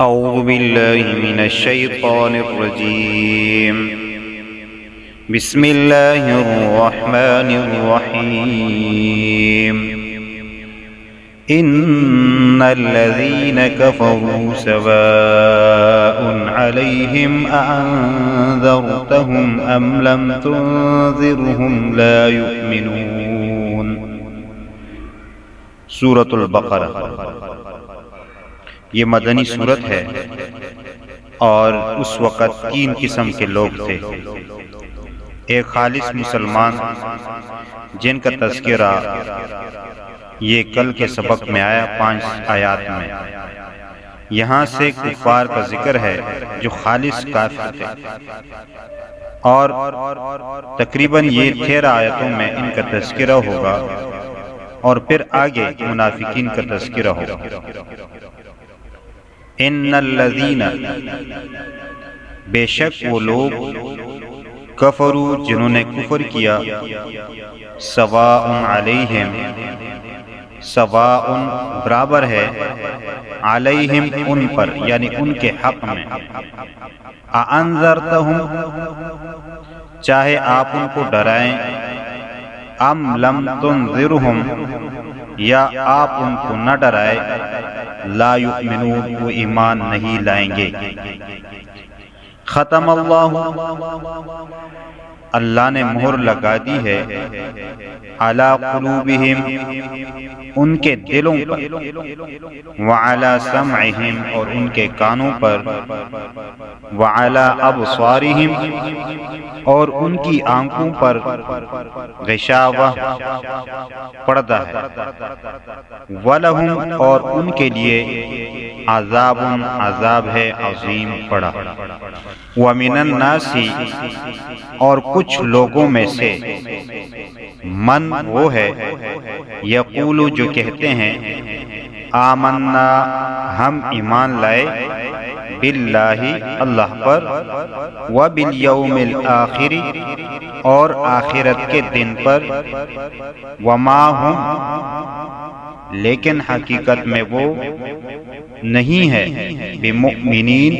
أعوذ بالله من الشيطان الرجيم بسم الله الرحمن الرحيم إن الذين كفروا سواء عليهم أأنذرتهم أم لم تنذرهم لا يؤمنون۔ سورۃ البقرہ یہ مدنی سورت ہے اور اس وقت تین قسم کے لوگ تھے۔ ایک خالص مسلمان جن کا تذکرہ یہ کل کے سبق میں آیا 5 آیات میں۔ یہاں سے کفار کا ذکر ہے جو خالص کافر تھے، اور تقریباً یہ 13 آیتوں میں ان کا تذکرہ ہوگا، اور پھر آگے منافقین کا تذکرہ ہوگا۔ ان الذین، بے شک وہ لوگ، کفروا جنہوں نے کفر کیا، سواء علیہم، سواء برابر ہے، علیہم ان پر، یعنی ان کے حق میں، اانذرتہم چاہے آپ ان کو ڈرائیں، ام لم تنذرہم یا آپ ان کو نہ ڈرائے، لا یؤمنون وہ ایمان نہیں لائیں گے۔ ختم اللہ نے مہر لگا دی ہے، علی قلوبہم ان کے دلوں پر، وعلی سمعہم اور ان کے کانوں پر، وعلی ابصارہم اور ان کی آنکھوں پر، غشاوہ پردہ ہے، وَلَهُمْ اور ان کے لیے عذاب عذاب ہے عظیم بڑا۔ وَمِنَ النَّاسِ اور کچھ لوگوں میں سے، من وہ ہے، یقول جو کہتے ہیں، آمنا ہم ایمان لائے، باللہ اللہ پر، وبالیوم الآخر اور آخرت کے دن پر، وما ہم لیکن حقیقت میں وہ نہیں ہے، بمؤمنین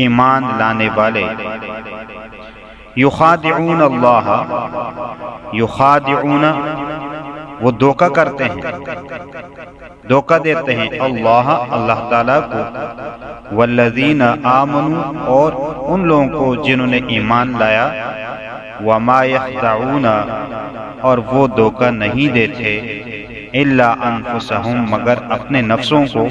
ایمان لانے والے، یخادعون اللہ، یخادعون وہ دھوکہ کرتے ہیں، دھوکہ دیتے ہیں اللہ تعالیٰ کو، والذین آمنوا اور ان لوگوں کو جنہوں نے ایمان لایا، وما یخدعون اور وہ دھوکہ نہیں دیتے، الا انفسہم مگر اپنے نفسوں کو،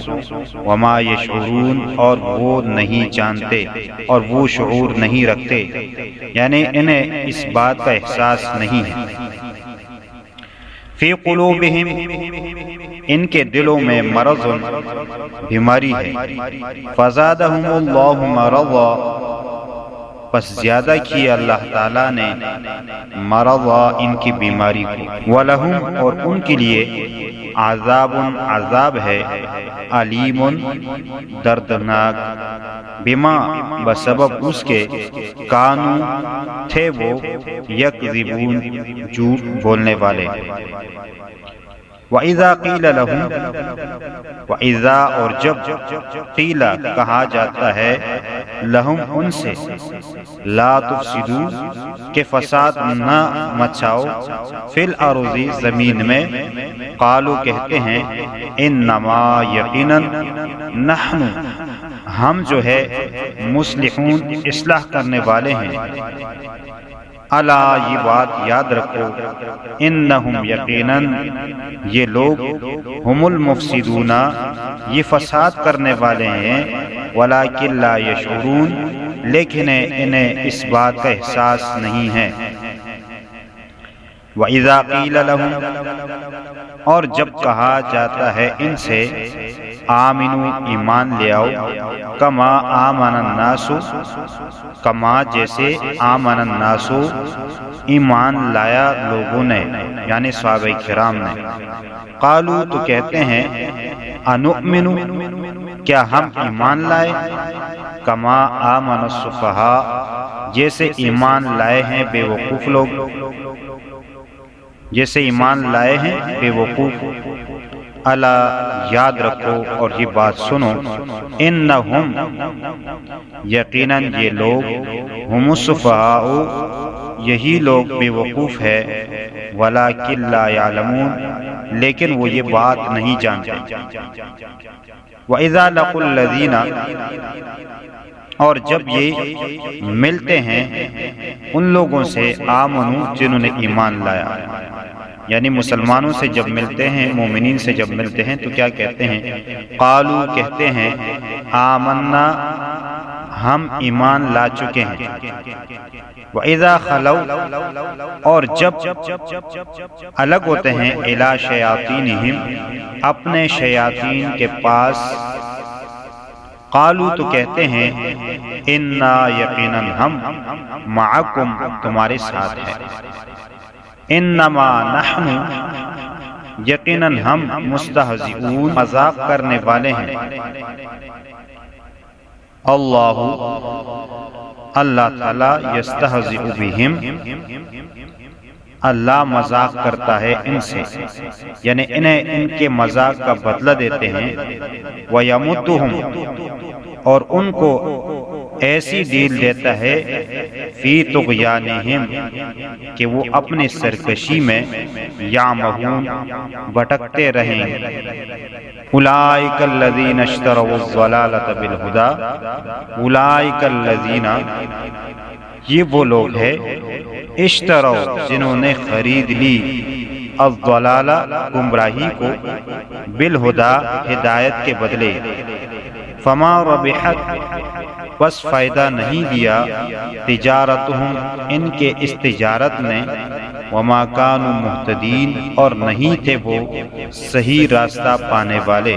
وما یشعرون اور وہ نہیں جانتے اور وہ شعور نہیں رکھتے، یعنی انہیں اس بات کا احساس نہیں ہے۔ فی قلوبہم ان کے دلوں میں مرض بیماری ہے، فزادہم اللہ مرضا پس زیادہ کی اللہ تعالیٰ نے مرضا ان کی بیماری کو، وَلَهُمْ اور ان کے لیے عذاب عذاب ہے، علیم دردناک، بما بسبب اس کے، کانو تھے وہ، یکذبون جھوٹ بولنے والے۔ وَإِذَا قِيلَ لَهُمْ وَإِذَا اور جب قِيلَ کہا جاتا ہے، لَهُمْ ان سے، لا تفسدوا کہ فساد نہ مچاؤ، فی الارض زمین میں، قالوا کہتے ہیں، انما یقیناً، نحن ہم جو ہے، مصلحون اصلاح کرنے والے ہیں، الا یہ بات یاد رکھو، انہم یقیناً یہ لوگ، ہم المفسدون یہ فساد کرنے والے ہیں، ولکن لا یشعرون لیکن انہیں اس بات کا احساس نہیں ہے۔ وَإِذَا قِيلَ لَهُمْ اور جب کہا جاتا ہے ان سے، آمنو ایمان لے آؤ، کما آمن الناس کما جیسے، آمن الناس ایمان لایا لوگوں نے، یعنی صحابہ کرام نے، قالو تو کہتے ہیں، انؤمن کیا ہم ایمان لائے، کما آمن السفہاء جیسے ایمان لائے ہیں بے وقوف لوگ، جیسے ایمان لائے ہیں بے وقوف، الا یاد رکھو اور یہ بات سنو، انہم یقیناً یہ لوگ، ہم السفہاء یہی لوگ بے وقوف ہے، ولکن لا یعلمون لیکن وہ یہ بات نہیں جانتے۔ وَإِذَا لَقُوا الَّذِينَ اور جب یہ ملتے ہیں ان لوگوں سے، آمنوا جنہوں نے ایمان لایا، یعنی مسلمانوں سے جب ملتے ہیں، مومنین سے جب ملتے ہیں تو کیا کہتے ہیں؟ قالوا کہتے ہیں، آمنا ہم ایمان لا چکے ہیں۔ وَإِذَا خَلَوْا اور جب الگ ہوتے ہیں، إِلَى شَيَاطِينِهِمْ اپنے شیاطین کے پاس، قالوا تو کہتے ہیں، اِنَّا یقیناً ہم، مَعَكُمْ تمہارے ساتھ ہیں، اِنَّمَا نَحْنُ یقیناً ہم، مستہزئون مذاق کرنے والے ہیں۔ اللہ تعالیٰ یستہزئ بہم اللہ مذاق کرتا ہے ان سے، یعنی انہیں ان کے مذاق کا بدلہ دیتے ہیں۔ وَيَمُدُّهُمْ اور ان کو ایسی ڈیل دیتا ہے، فی طغیانہم کہ وہ اپنی سرکشی میں، یعمہون بھٹکتے رہیں۔ اولئک الذین اشتروا الضلالۃ بالہدی اولئک الذین یہ وہ لوگ ہیں، اشتروا جنہوں نے خرید لی، الضلالہ گمراہی کو، بالہدی ہدایت کے بدلے، فما ربحت بس فائدہ نہیں دیا، تجارتہم ان کے اس تجارت نے، وما کانوا مہتدین اور نہیں تھے وہ صحیح راستہ پانے والے۔